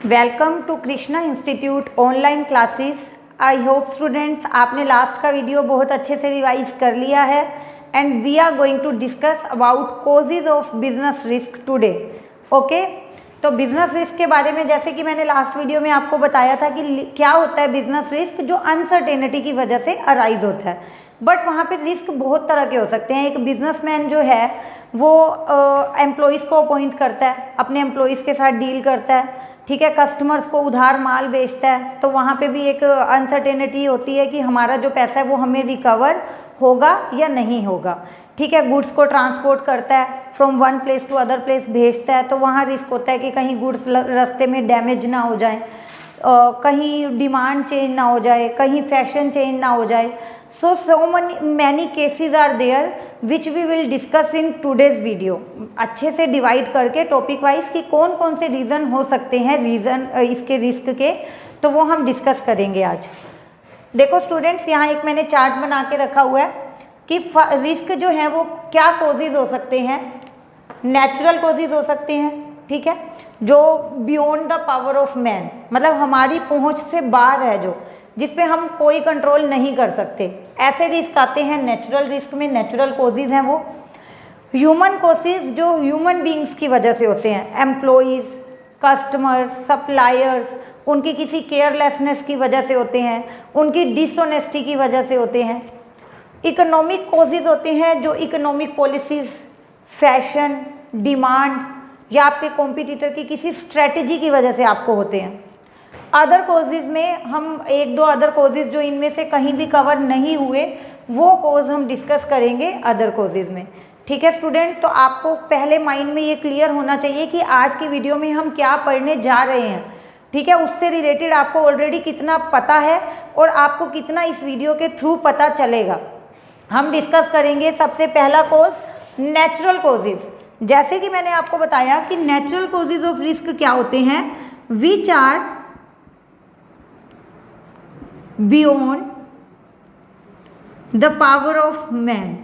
Welcome to Krishna institute online classes. I hope students आपने last का video बहुत अच्छे से रिवाइज कर लिया है and we are going to discuss about causes of business risk today. Okay, तो बिजनेस रिस्क के बारे में जैसे कि मैंने लास्ट वीडियो में आपको बताया था कि क्या होता है बिजनेस रिस्क, जो अनसर्टेनिटी की वजह से अराइज होता है। बट वहाँ पे रिस्क बहुत तरह के हो सकते हैं। एक बिजनेसमैन जो है वो एम्प्लॉयज़ को अपॉइंट करता है, अपने एम्प्लॉयज़ के साथ डील करता है, ठीक है, कस्टमर्स को उधार माल बेचता है, तो वहाँ पे भी एक अनसर्टेनिटी होती है कि हमारा जो पैसा है वो हमें रिकवर होगा या नहीं होगा। ठीक है, गुड्स को ट्रांसपोर्ट करता है, from one place to other place भेजता है, तो वहाँ रिस्क होता है कि कहीं गुड्स रास्ते में डैमेज ना हो जाए, कहीं डिमांड चेंज ना हो जाए, कहीं फैशन चेंज ना हो जाए। So many cases are there which we will discuss in today's video. अच्छे से डिवाइड करके टॉपिक वाइज कि कौन कौन से रीज़न हो सकते हैं रीज़न इसके रिस्क के, तो वो हम डिस्कस करेंगे आज। देखो स्टूडेंट्स, यहाँ एक मैंने चार्ट बना के रखा हुआ है कि रिस्क जो है वो क्या कोजेज हो सकते हैं। नेचुरल कोजेज हो सकते हैं, ठीक है, जो beyond the power of man, मतलब हमारी पहुंच से बाहर है, जो जिस पे हम कोई कंट्रोल नहीं कर सकते, ऐसे रिस्क आते हैं नेचुरल रिस्क में। नेचुरल कोजेज हैं वो। ह्यूमन कोजेज जो ह्यूमन बींग्स की वजह से होते हैं, एम्प्लॉयज़, कस्टमर्स, सप्लायर्स, उनकी किसी केयरलेसनेस की वजह से होते हैं, उनकी डिसऑनेस्टी की वजह से होते हैं। इकोनॉमिक कोजेज होते हैं जो इकोनॉमिक पॉलिसीज़, फैशन, डिमांड या आपके कॉम्पिटिटर की किसी स्ट्रेटजी की वजह से आपको होते हैं। अदर कोजेज में हम एक दो अदर कोजेज जो इनमें से कहीं भी कवर नहीं हुए वो कोज हम डिस्कस करेंगे अदर कोजेज में। ठीक है स्टूडेंट, तो आपको पहले माइंड में ये क्लियर होना चाहिए कि आज की वीडियो में हम क्या पढ़ने जा रहे हैं। ठीक है, उससे रिलेटेड आपको ऑलरेडी कितना पता है और आपको कितना इस वीडियो के थ्रू पता चलेगा। हम डिस्कस करेंगे सबसे पहला कोज नेचुरल कोजेज। जैसे कि मैंने आपको बताया कि नेचुरल कोजेज ऑफ रिस्क क्या होते हैं, which are beyond the power of man,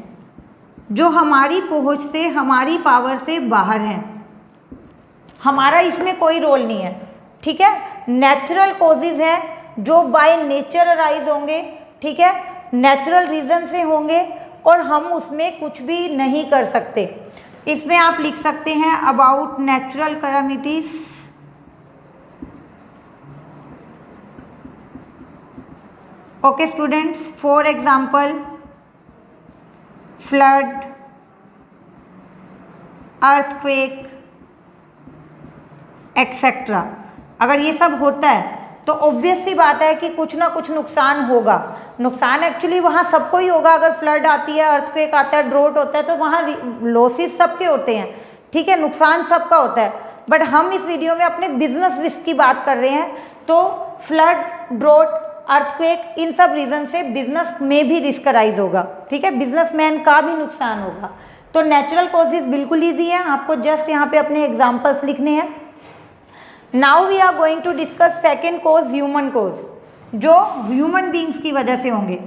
जो हमारी पहुंच से, हमारी पावर से बाहर है, हमारा इसमें कोई रोल नहीं है। ठीक है, नेचुरल कोजेज हैं जो बाय नेचर अराइज होंगे, ठीक है, नेचुरल रीजन से होंगे और हम उसमें कुछ भी नहीं कर सकते। इसमें आप लिख सकते हैं about natural calamities, okay students, for example flood, earthquake etcetera. अगर ये सब होता है तो ऑब्वियस सी बात है कि कुछ ना कुछ नुकसान होगा। नुकसान एक्चुअली वहाँ सबको ही होगा। अगर फ्लड आती है, अर्थक्वेक आता है, ड्रॉट होता है, तो वहाँ लॉसेस सबके होते हैं, ठीक है, नुकसान सबका होता है। बट हम इस वीडियो में अपने बिजनेस रिस्क की बात कर रहे हैं, तो फ्लड, ड्रॉट, अर्थक्वेक, इन सब रीजन से बिजनेस में भी रिस्क अराइज होगा। ठीक है, बिजनेसमैन का भी नुकसान होगा। तो नेचुरल कॉजेज बिल्कुल ईजी है, आपको जस्ट यहाँ पे अपने एग्जाम्पल्स लिखने हैं। Now we are going to discuss second cause, human cause, जो ह्यूमन बींग्स की वजह से होंगे।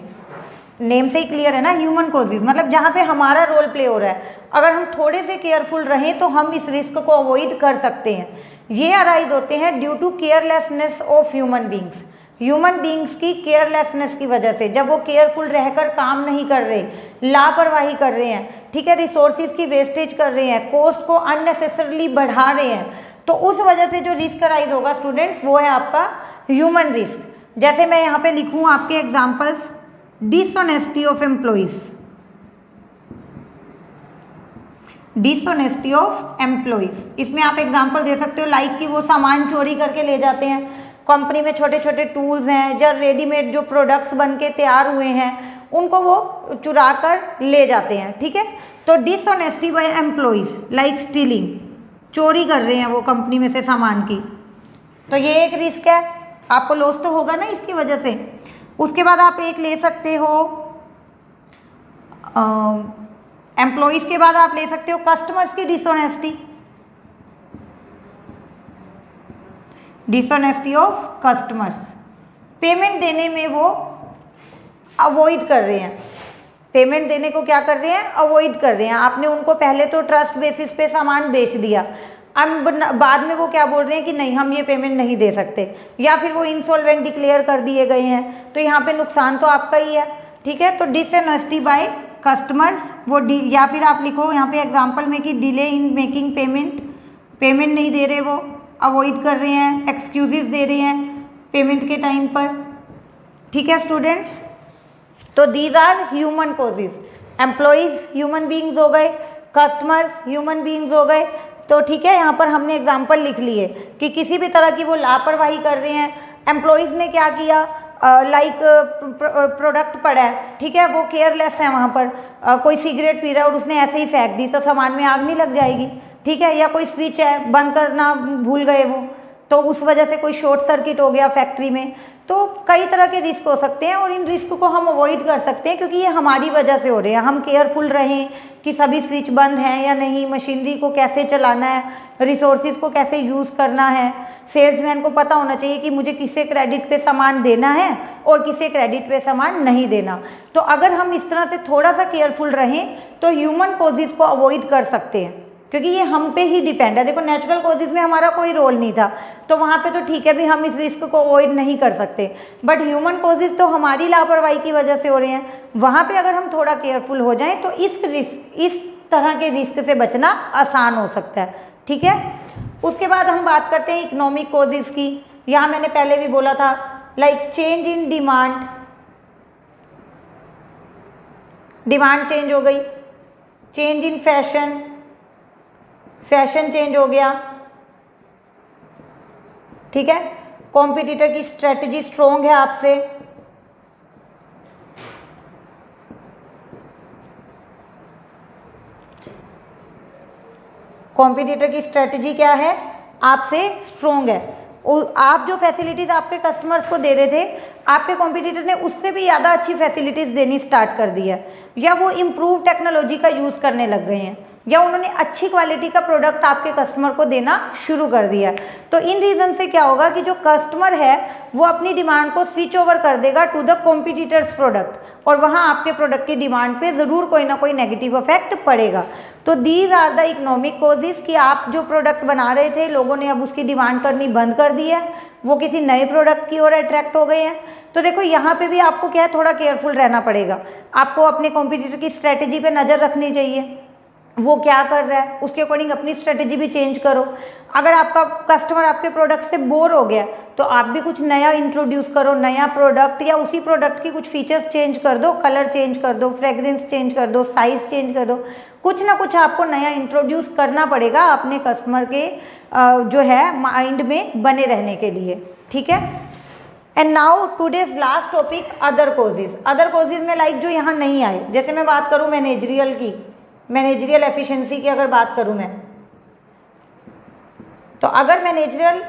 नेम से ही क्लियर है ना, ह्यूमन कोजेज मतलब जहाँ पे हमारा रोल प्ले हो रहा है। अगर हम थोड़े से केयरफुल रहें तो हम इस रिस्क को अवॉइड कर सकते हैं। ये अराइज होते हैं due to carelessness of human beings. Human beings की केयरलेसनेस की वजह से, जब वो केयरफुल रहकर काम नहीं कर रहे, लापरवाही कर रहे हैं, ठीक है, रिसोर्सेज की वेस्टेज कर रहे हैं, कॉस्ट को अननेसेसरली बढ़ा रहे हैं, तो उस वजह से जो रिस्क अराइज होगा स्टूडेंट्स वो है आपका ह्यूमन रिस्क। जैसे मैं यहाँ पे लिखूँ आपके examples, dishonesty of employees, dishonesty of employees, इसमें आप एग्जाम्पल दे सकते हो लाइक कि वो सामान चोरी करके ले जाते हैं। कंपनी में छोटे छोटे टूल्स हैं या रेडीमेड जो प्रोडक्ट्स बन के तैयार हुए हैं उनको वो चुरा कर ले जाते हैं। ठीक है, तो dishonesty by employees like stealing, चोरी कर रहे हैं वो कंपनी में से सामान की, तो ये एक रिस्क है, आपको लॉस तो होगा ना इसकी वजह से। उसके बाद आप एक ले सकते हो एम्प्लॉइज के बाद आप ले सकते हो कस्टमर्स की dishonesty, dishonesty of customers, payment देने में वो अवॉइड कर रहे हैं, पेमेंट देने को क्या कर रहे हैं, अवॉइड कर रहे हैं। आपने उनको पहले तो ट्रस्ट बेसिस पे सामान बेच दिया, बाद में वो क्या बोल रहे हैं कि नहीं हम ये पेमेंट नहीं दे सकते, या फिर वो इंसॉल्वेंट डिक्लेयर कर दिए गए हैं, तो यहाँ पे नुकसान तो आपका ही है। ठीक है, तो डिसऑनेस्टी बाय कस्टमर्स, वो या फिर आप लिखो यहाँ पे एग्जांपल में कि delay in making payment, payment नहीं दे रहे, वो अवॉइड कर रहे हैं, एक्सक्यूजेस दे रहे हैं पेमेंट के टाइम पर। ठीक है स्टूडेंट्स, तो these are human causes. Employees human beings हो गए, कस्टमर्स ह्यूमन बींग्स हो गए। तो ठीक है, यहाँ पर हमने एग्जांपल लिख लिए कि किसी भी तरह की वो लापरवाही कर रहे हैं। एम्प्लॉयज़ ने क्या किया, लाइक प्रोडक्ट पड़ा है, ठीक है, वो केयरलेस है, वहाँ पर कोई सिगरेट पी रहा है और उसने ऐसे ही फेंक दी, तो सामान में आग नहीं लग जाएगी। ठीक है, या कोई स्विच है बंद करना भूल गए वो, तो उस वजह से कोई शॉर्ट सर्किट हो गया फैक्ट्री में। तो कई तरह के रिस्क हो सकते हैं और इन रिस्क को हम अवॉइड कर सकते हैं क्योंकि ये हमारी वजह से हो रहे हैं। हम केयरफुल रहें कि सभी स्विच बंद हैं या नहीं, मशीनरी को कैसे चलाना है, रिसोर्सेज को कैसे यूज़ करना है। सेल्समैन को पता होना चाहिए कि मुझे किसे क्रेडिट पे सामान देना है और किसे क्रेडिट पे सामान नहीं देना। तो अगर हम इस तरह से थोड़ा सा केयरफुल रहें तो ह्यूमन कॉजेज़ को अवॉइड कर सकते हैं क्योंकि ये हम पे ही डिपेंड है। देखो नेचुरल कॉजेज़ में हमारा कोई रोल नहीं था, तो वहाँ पे तो ठीक है भी हम इस रिस्क को अवॉइड नहीं कर सकते, बट ह्यूमन कॉजेज़ तो हमारी लापरवाही की वजह से हो रहे हैं। वहाँ पे अगर हम थोड़ा केयरफुल हो जाएं तो इस तरह के रिस्क से बचना आसान हो सकता है। ठीक है, उसके बाद हम बात करते हैं इकोनॉमिक कॉजेज़ की। यहाँ मैंने पहले भी बोला था, like change in demand, demand change हो गई, change in fashion, fashion change हो गया। ठीक है, कॉम्पिटिटर की स्ट्रेटजी स्ट्रोंग है आपसे, कॉम्पिटिटर की स्ट्रेटजी क्या है, आपसे स्ट्रोंग है। आप जो फैसिलिटीज़ आपके कस्टमर्स को दे रहे थे, आपके कॉम्पिटिटर ने उससे भी ज़्यादा अच्छी फैसिलिटीज़ देनी स्टार्ट कर दी है, या वो इम्प्रूव टेक्नोलॉजी का यूज़ करने लग गए हैं, या उन्होंने अच्छी क्वालिटी का प्रोडक्ट आपके कस्टमर को देना शुरू कर दिया है। तो इन रीज़न से क्या होगा कि जो कस्टमर है वो अपनी डिमांड को स्विच ओवर कर देगा टू द कॉम्पिटिटर्स प्रोडक्ट, और वहाँ आपके प्रोडक्ट की डिमांड पे ज़रूर कोई ना कोई नेगेटिव इफेक्ट पड़ेगा। तो these are the economic causes कि आप जो प्रोडक्ट बना रहे थे लोगों ने अब उसकी डिमांड करनी बंद कर दी है, वो किसी नए प्रोडक्ट की ओर अट्रैक्ट हो गए हैं। तो देखो यहाँ पे भी आपको क्या है, थोड़ा केयरफुल रहना पड़ेगा। आपको अपने कॉम्पिटिटर की स्ट्रेटजी पे नज़र रखनी चाहिए, वो क्या कर रहा है उसके अकॉर्डिंग अपनी स्ट्रेटजी भी चेंज करो। अगर आपका कस्टमर आपके प्रोडक्ट से बोर हो गया तो आप भी कुछ नया इंट्रोड्यूस करो, नया प्रोडक्ट, या उसी प्रोडक्ट की कुछ फीचर्स चेंज कर दो, कलर चेंज कर दो, फ्रेग्रेंस चेंज कर दो, साइज चेंज कर दो, कुछ ना कुछ आपको नया इंट्रोड्यूस करना पड़ेगा अपने कस्टमर के जो है माइंड में बने रहने के लिए। ठीक है, and now today's last topic, other causes. Other causes में लाइक जो यहाँ नहीं आए, जैसे मैं बात करूँ मैनेजरियल की, मैनेजरियल एफिशिएंसी की अगर बात करूं मैं, तो अगर मैनेजरियल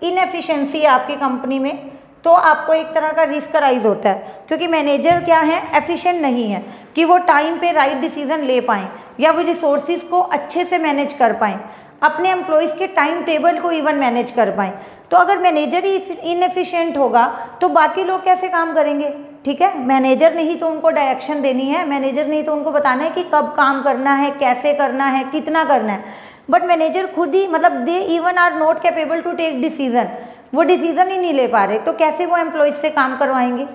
इनएफिशिएंसी है आपकी कंपनी में तो आपको एक तरह का रिस्क राइज होता है, क्योंकि मैनेजर क्या है, एफिशिएंट नहीं है कि वो टाइम पे राइट डिसीजन ले पाएँ या वो रिसोर्सिस को अच्छे से मैनेज कर पाएँ, अपने एम्प्लॉयज़ के टाइम टेबल को इवन मैनेज कर पाएँ। तो अगर मैनेजर ही इनएफिशिएंट होगा तो बाकी लोग कैसे काम करेंगे। ठीक है, मैनेजर ने ही तो उनको डायरेक्शन देनी है, मैनेजर ने ही तो उनको बताना है कि कब काम करना है, कैसे करना है, कितना करना है, बट मैनेजर खुद ही मतलब they even are not capable to take decision, वो डिसीजन ही नहीं ले पा रहे, तो कैसे वो एम्प्लॉयज़ से काम करवाएंगे।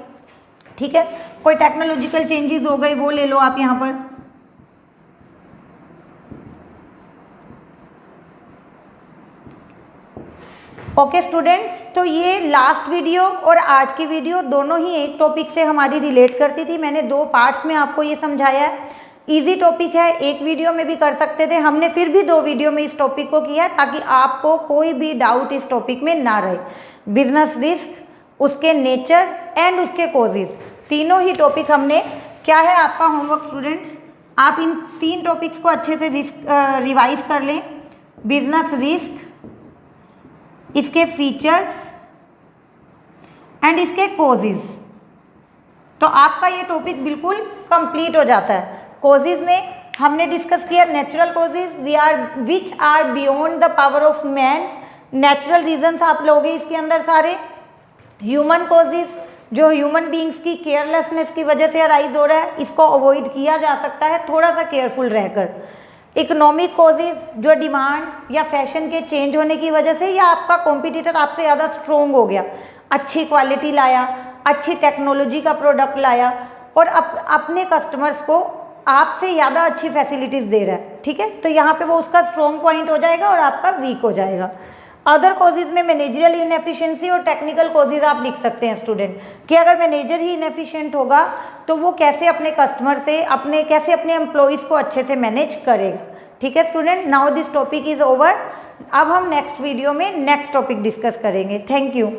ठीक है, कोई टेक्नोलॉजिकल चेंजेस हो गए वो ले लो आप यहाँ पर, ओके स्टूडेंट्स, तो ये लास्ट वीडियो और आज की वीडियो दोनों ही एक टॉपिक से हमारी रिलेट करती थी। मैंने 2 पार्ट्स में आपको ये समझाया है। इजी टॉपिक है, एक वीडियो में भी कर सकते थे, हमने फिर भी 2 वीडियो में इस टॉपिक को किया है ताकि आपको कोई भी डाउट इस टॉपिक में ना रहे। बिजनेस रिस्क, उसके नेचर एंड उसके कॉजेज, तीनों ही टॉपिक हमने, क्या है आपका होमवर्क स्टूडेंट्स, आप इन 3 टॉपिक्स को अच्छे से रिवाइज कर लें। बिजनेस रिस्क, इसके फीचर्स एंड इसके कॉजेज, तो आपका ये टॉपिक बिल्कुल कंप्लीट हो जाता है। कॉजेज में हमने डिस्कस किया natural causes which are beyond the power of man, natural reasons आप लोगे इसके अंदर सारे। ह्यूमन कॉजेज, जो ह्यूमन बींग्स की केयरलेसनेस की वजह से अराइज हो रहा है, इसको अवॉइड किया जा सकता है थोड़ा सा केयरफुल रहकर। इकोनॉमिक कॉजेज, जो डिमांड या फैशन के चेंज होने की वजह से, या आपका कॉम्पिटिटर आपसे ज़्यादा स्ट्रोंग हो गया, अच्छी क्वालिटी लाया, अच्छी टेक्नोलॉजी का प्रोडक्ट लाया और अपने कस्टमर्स को आपसे ज़्यादा अच्छी फैसिलिटीज़ दे रहा है, ठीक है, तो यहाँ पे वो उसका स्ट्रॉन्ग पॉइंट हो जाएगा और आपका वीक हो जाएगा। अदर कॉजेज में मैनेजरियल इनएफिशिएंसी और टेक्निकल कॉजेज आप लिख सकते हैं स्टूडेंट, कि अगर मैनेजर ही इनएफिशिएंट होगा तो वो कैसे अपने कस्टमर से कैसे अपने एम्प्लॉयज़ को अच्छे से मैनेज करेगा। ठीक है student, now this topic is over. अब हम नेक्स्ट वीडियो में नेक्स्ट टॉपिक डिस्कस करेंगे। Thank you.